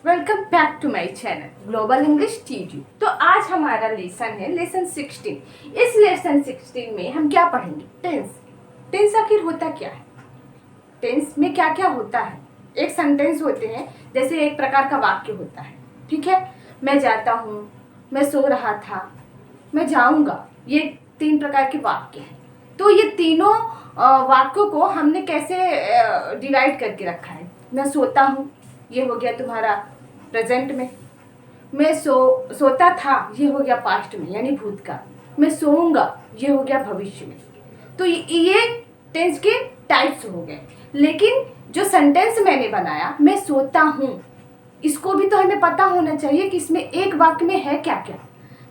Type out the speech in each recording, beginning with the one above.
Welcome back to my channel global English teach you. तो आज हमारा लेसन है लेसन 16। इस लेसन 16 में हम क्या पढ़ेंगे? टेंस। टेंस आखिर होता क्या है? टेंस में क्या क्या होता है? एक सेंटेंस होते हैं, जैसे एक प्रकार का वाक्य होता है, ठीक है। मैं जाता हूँ, मैं सो रहा था, मैं जाऊँगा, ये 3 प्रकार के वाक्य हैं। तो ये तीनों वाक्यों को हमने कैसे डिवाइड करके रखा है? मैं सोता हूँ, ये हो गया तुम्हारा प्रेजेंट में। मैं सोता था, ये हो गया पास्ट में यानी भूतकाल। मैं सोऊंगा, ये हो गया भविष्य में। तो ये टेंस के टाइप्स हो गए। लेकिन जो सेंटेंस मैंने बनाया, मैं सोता हूँ, इसको भी तो हमें पता होना चाहिए कि इसमें एक वाक्य में है क्या क्या।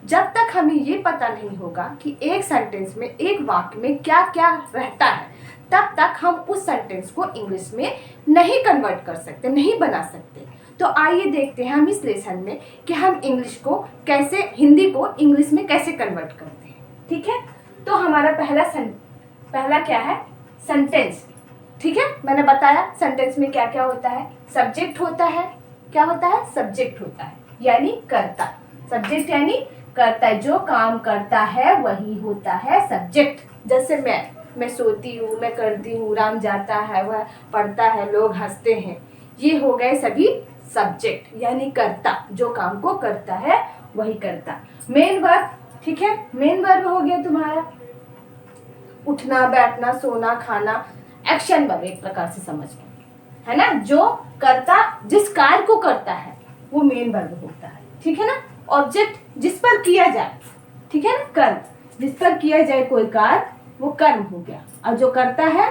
जब तक हमें ये पता नहीं होगा कि एक सेंटेंस में, एक वाक्य में क्या क्या रहता है, तब तक हम उस सेंटेंस को इंग्लिश में नहीं कन्वर्ट कर सकते, नहीं बना सकते। तो आइए देखते हैं हम इस लेसन में कि हम इंग्लिश को कैसे, हिंदी को इंग्लिश में कैसे कन्वर्ट करते हैं, ठीक है। तो हमारा पहला क्या है? सेंटेंस, ठीक है। मैंने बताया सेंटेंस में क्या क्या होता है। सब्जेक्ट होता है, क्या होता है? सब्जेक्ट होता है यानी कर्ता। सब्जेक्ट यानी कर्ता, जो काम करता है वही होता है सब्जेक्ट। जैसे मैं सोती हूँ, मैं करती हूँ, राम जाता है, वह पढ़ता है, लोग हंसते हैं, ये हो गए सभी सब्जेक्ट यानी कर्ता, जो काम को करता है वही कर्ता। मेन वर्ब, ठीक है। मेन वर्ब हो गया तुम्हारा उठना, बैठना, सोना, खाना। एक्शन वर्ब एक प्रकार से समझ लो, है ना। जो कर्ता जिस कार्य को करता है वो मेन वर्ब होता है, ठीक है ना। ऑब्जेक्ट जिस पर किया जाए, ठीक है ना। कर्म, जिस पर किया जाए कोई कार्य, वो कर्म हो गया। और जो करता है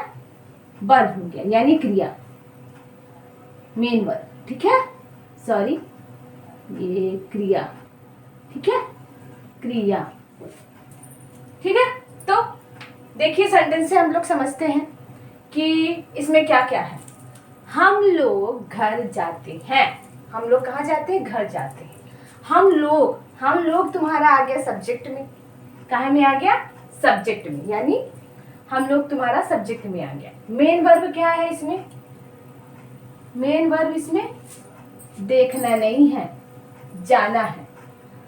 वर्ब हो गया यानी क्रिया, मेन वर्ब, ठीक है। सॉरी, ये क्रिया, ठीक है, क्रिया, ठीक है। तो देखिए सेंटेंस से हम लोग समझते हैं कि इसमें क्या क्या है। हम लोग घर जाते हैं। हम लोग कहाँ जाते हैं? घर जाते हैं। हम लोग तुम्हारा आ गया सब्जेक्ट में। कहाँ में आ गया? सब्जेक्ट में, यानी हम लोग तुम्हारा सब्जेक्ट में आ गया। मेन वर्ब क्या है इसमें? मेन वर्ब इसमें देखना नहीं है, जाना है।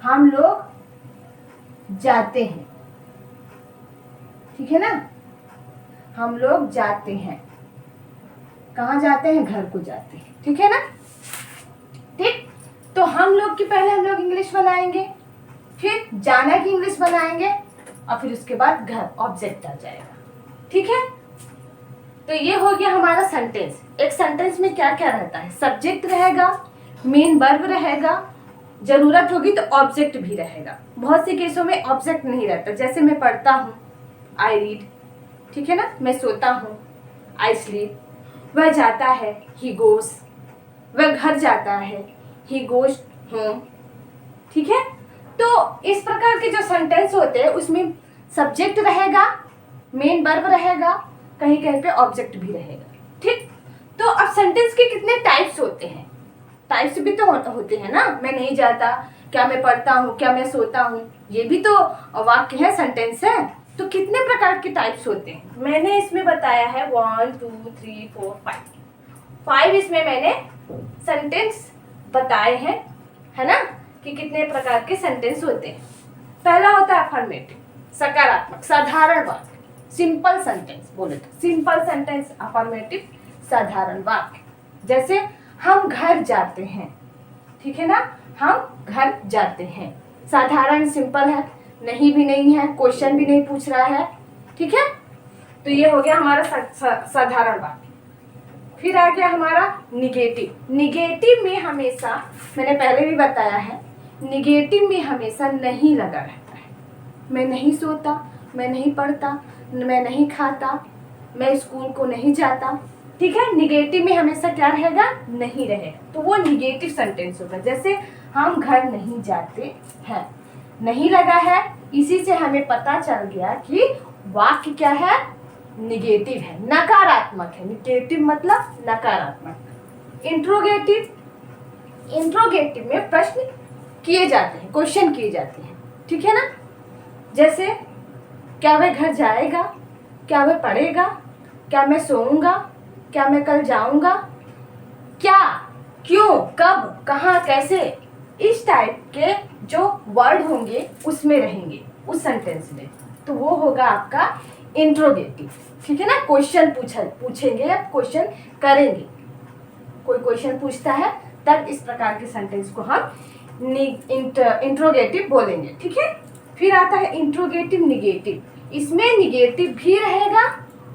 हम लोग जाते हैं, ठीक है ना। हम लोग जाते हैं, कहाँ जाते हैं? घर को जाते हैं, ठीक है ना। ठीक, तो हम लोग की पहले हम लोग इंग्लिश बनाएंगे, फिर जाना की इंग्लिश बनाएंगे, और फिर उसके बाद घर ऑब्जेक्ट आ जाएगा, ठीक है। तो ये हो गया हमारा सेंटेंस। एक सेंटेंस में क्या क्या रहता है? सब्जेक्ट रहेगा, मेन वर्ब रहेगा, जरूरत होगी तो ऑब्जेक्ट भी रहेगा। बहुत से केसों में ऑब्जेक्ट नहीं रहता, जैसे मैं पढ़ता हूँ, आई रीड, ठीक है ना। मैं सोता हूँ, आई स्लीप। वह जाता है, ही गोस। वह घर जाता है, ही गोस होम, ठीक है। तो इस प्रकार के जो सेंटेंस होते हैं उसमें सब्जेक्ट रहेगा, मेन वर्ब रहेगा, कहीं कहीं पे ऑब्जेक्ट भी रहेगा, ठीक। तो अब सेंटेंस के कितने टाइप्स होते हैं? टाइप्स भी तो होते हैं ना। मैं नहीं जाता, क्या मैं पढ़ता हूँ, क्या मैं सोता हूँ, ये भी तो वाक्य है, सेंटेंस है। तो कितने प्रकार के टाइप्स होते हैं? मैंने इसमें बताया है 1 2 3 4 5 इसमें मैंने सेंटेंस बताए हैं, है ना, कि कितने प्रकार के सेंटेंस होते हैं। पहला होता है अफर्मेटिव, सकारात्मक, साधारण वाक्य, सिंपल सेंटेंस बोले तो सिंपल सेंटेंस, अफर्मेटिव, साधारण वाक्य। जैसे हम घर जाते हैं, ठीक है ना। हम घर जाते हैं, साधारण, सिंपल है, नहीं भी नहीं है, क्वेश्चन भी नहीं पूछ रहा है, ठीक है। तो ये हो गया हमारा साधारण वाक्य। फिर आ गया हमारा निगेटिव। निगेटिव में हमेशा, मैंने पहले भी बताया है, निगेटिव में हमेशा नहीं लगा रहता है। मैं नहीं सोता, मैं नहीं पढ़ता, मैं नहीं खाता, मैं स्कूल को नहीं जाता, ठीक है। निगेटिव में हमेशा क्या रहेगा? नहीं रहेगा, तो वो निगेटिव सेंटेंस होगा। जैसे हम घर नहीं जाते हैं, नहीं लगा है, इसी से हमें पता चल गया कि वाक्य क्या है? निगेटिव है, नकारात्मक है। निगेटिव मतलब नकारात्मक। इंट्रोगेटिव, इंट्रोगेटिव में प्रश्न किए जाते हैं, क्वेश्चन किए जाते हैं, ठीक है ना। जैसे क्या वह घर जाएगा, क्या वह पढ़ेगा, क्या मैं सोऊंगा, क्या मैं कल जाऊंगा, क्या क्यों, कब, कहाँ, कैसे, इस टाइप के जो वर्ड होंगे उसमें रहेंगे उस सेंटेंस में, तो वो होगा आपका इंट्रोगेटिव। ठीक है ना, क्वेश्चन पूछेंगे या क्वेश्चन करेंगे, कोई क्वेश्चन पूछता है तब इस प्रकार के सेंटेंस को हम इंट्रोगेटिव बोलेंगे। ठीक है, फिर आता है इंट्रोगेटिव निगेटिव। इसमें निगेटिव भी रहेगा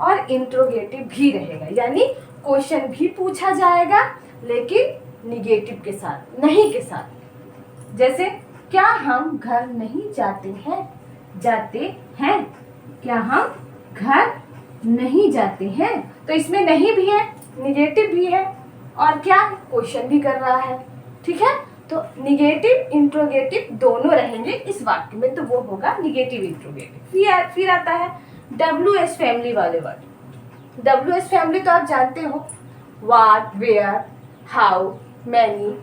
और इंट्रोगेटिव भी रहेगा, यानी क्वेश्चन भी पूछा जाएगा लेकिन निगेटिव के साथ, नहीं के साथ। जैसे क्या हम घर नहीं जाते हैं, जाते हैं, क्या हम घर नहीं जाते हैं, तो इसमें नहीं भी है, निगेटिव भी है और क्या क्वेश्चन भी कर रहा है। ठीक है, तो निगेटिव इंट्रोगेटिव दोनों रहेंगे इस वाक्य में, तो वो होगा निगेटिव इंट्रोगेटिव। फिर आता है WH फैमिली वाले वर्ड। WH फैमिली तो आप जानते हो, व्हाट, वेयर, हाउ, मैनी।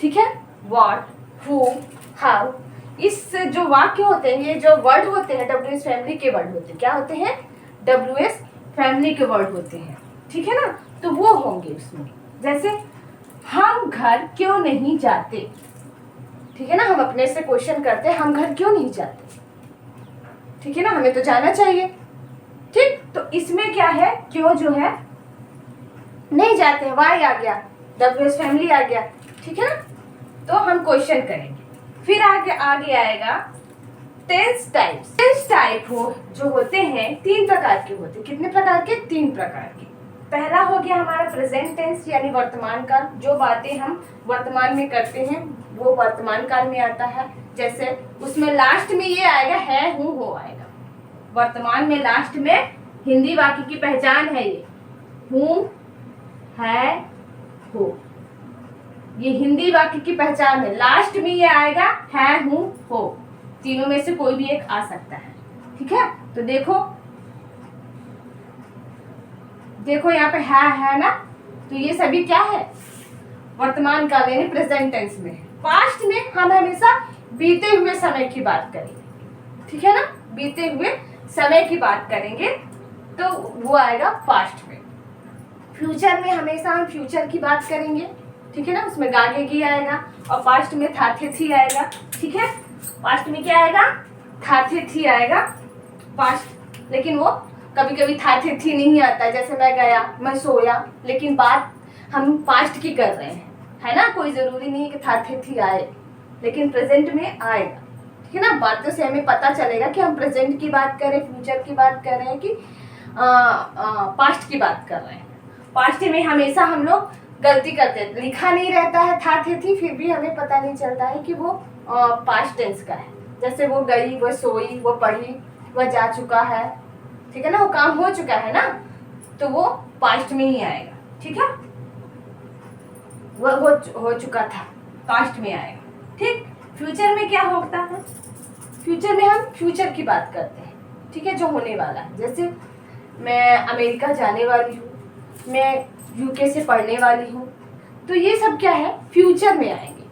ठीक है, व्हाट, हु, हाउ, इस जो वाक्य होते हैं, ये जो वर्ड होते हैं WH फैमिली के वर्ड होते हैं। क्या होते हैं? WH फैमिली के वर्ड होते हैं। ठीक है ना, तो वो होंगे उसमें। जैसे हम घर क्यों नहीं जाते। ठीक है ना, हम अपने से क्वेश्चन करते हैं हम घर क्यों नहीं जाते। ठीक है ना, हमें तो जाना चाहिए। ठीक, तो इसमें क्या है, क्यों जो है नहीं जाते, वाई आ गया, WH फैमिली आ गया। ठीक है ना, तो हम क्वेश्चन करेंगे। फिर आगे आएगा टेंस टाइप्स। टेंस टाइप जो होते हैं 3 प्रकार के होते हैं। कितने प्रकार के? 3 प्रकार के। पहला हो गया हमारा प्रेजेंट टेंस यानी वर्तमान काल। जो बातें हम वर्तमान में करते हैं वो वर्तमान काल में आता है। जैसे उसमें लास्ट में ये आएगा है, हूँ, हो आएगा। वर्तमान में लास्ट में हिंदी वाक्य की पहचान है ये, हूँ, है, हो। ये हिंदी वाक्य की पहचान है। लास्ट में ये आएगा है, हूँ, हो। तीनों में से कोई भी एक आ सकता है। ठीक है, तो देखो यहाँ पे है ना, तो ये सभी क्या है? वर्तमान काल यानी प्रेजेंट टेंस में। पास्ट में हम हमेशा बीते हुए समय की बात करेंगे। ठीक है ना, बीते हुए समय की बात करेंगे तो वो आएगा पास्ट में। फ्यूचर में हमेशा हम फ्यूचर की बात करेंगे। ठीक है ना, उसमें गागेगी आएगा और पास्ट में थाथेथी आएगा। ठीक है, पास्ट में क्या आएगा? थाथेथी आएगा पास्ट। लेकिन वो कभी कभी थाथेथी नहीं आता, जैसे मैं गया, मैं सोया, लेकिन बात हम पास्ट की कर रहे हैं, है ना। कोई जरूरी नहीं कि थाथेथी आए, लेकिन प्रेजेंट में आएगा। ठीक है ना, बातों से हमें पता चलेगा कि हम प्रेजेंट की बात करें, फ्यूचर की बात कर रहे हैं कि पास्ट की बात कर रहे हैं। पास्ट में हमेशा हम लोग गलती करते हैं, लिखा नहीं रहता है थाथेथी, फिर भी हमें पता नहीं चलता है कि वो पास्ट टेंस का है। जैसे वो गई, वो सोई, वो पढ़ी, वह जा चुका है। ठीक है ना, वो काम हो चुका है ना, तो वो पास्ट में ही आएगा। ठीक है, वो हो चुका था, पास्ट में आएगा। ठीक, फ्यूचर में क्या होता है? फ्यूचर में हम फ्यूचर की बात करते हैं। ठीक है, जो होने वाला है। जैसे मैं अमेरिका जाने वाली हूँ, मैं यूके से पढ़ने वाली हूँ, तो ये सब क्या है? फ्यूचर में आएंगे।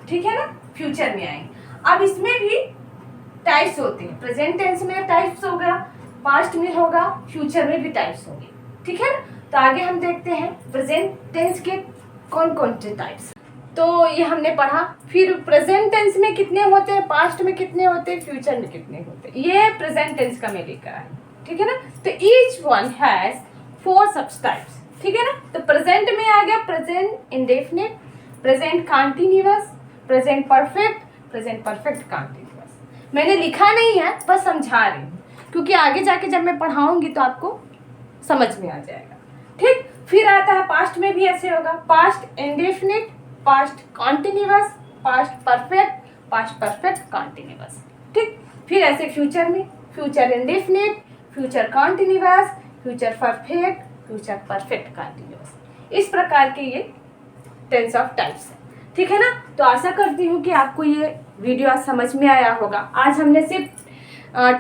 ठीक है ना, फ्यूचर में आएंगे। अब इसमें भी टाइप्स होते हैं। प्रेजेंट टेंस में टाइप्स होगा, पास्ट में होगा, फ्यूचर में भी टाइप्स होंगे। ठीक है ना, तो आगे हम देखते हैं प्रेजेंट टेंस के कौन कौन से टाइप्स। तो ये हमने पढ़ा। फिर प्रेजेंट टेंस में कितने होते हैं, पास्ट में कितने होते हैं, फ्यूचर में कितने होते हैं, ये प्रेजेंट टेंस का मैं लेकर आई। ठीक है ना, तो ईच वन हैज 4 सब टाइप्स। ठीक है ना, तो प्रेजेंट में आ गया present indefinite, present continuous, present perfect, present perfect continuous. मैंने लिखा नहीं है, बस समझा रही हूँ, क्योंकि आगे जाके जब मैं पढ़ाऊंगी तो आपको समझ में आ जाएगा। ठीक, फिर आता है पास्ट में भी ऐसे होगा, past indefinite, past continuous, past perfect, past perfect continuous. ठीक, फिर ऐसे फ्यूचर में future indefinite, future continuous, future perfect, future perfect continuous. इस प्रकार के ये टेंस ऑफ टाइप्स है। ठीक है ना, तो आशा करती हूँ कि आपको ये वीडियो आज समझ में आया होगा। आज हमने सिर्फ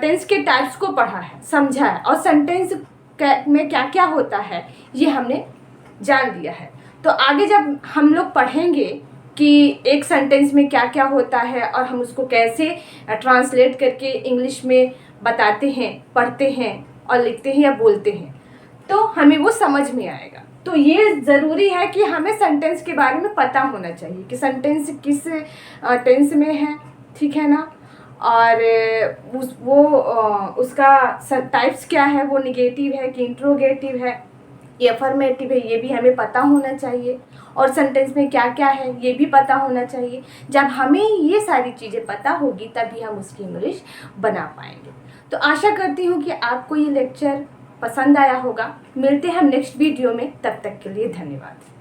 टेंस के टाइप्स को पढ़ा है, समझा है, और सेंटेंस में क्या क्या होता है ये हमने जान लिया है। तो आगे जब हम लोग पढ़ेंगे कि एक सेंटेंस में क्या क्या होता है और हम उसको कैसे ट्रांसलेट करके इंग्लिश में बताते हैं, पढ़ते हैं और लिखते हैं या बोलते हैं, तो हमें वो समझ में आएगा। तो ये ज़रूरी है कि हमें सेंटेंस के बारे में पता होना चाहिए कि सेंटेंस किस टेंस में है, ठीक है ना। और उसका टाइप्स क्या है, वो निगेटिव है कि इंट्रोगेटिव है, ये अफर्मेटिव है, ये भी हमें पता होना चाहिए। और सेंटेंस में क्या क्या है ये भी पता होना चाहिए। जब हमें ये सारी चीज़ें पता होगी तभी हम उसकी इंग्लिश बना पाएंगे। तो आशा करती हूँ कि आपको ये लेक्चर पसंद आया होगा। मिलते हैं हम नेक्स्ट वीडियो में, तब तक के लिए धन्यवाद।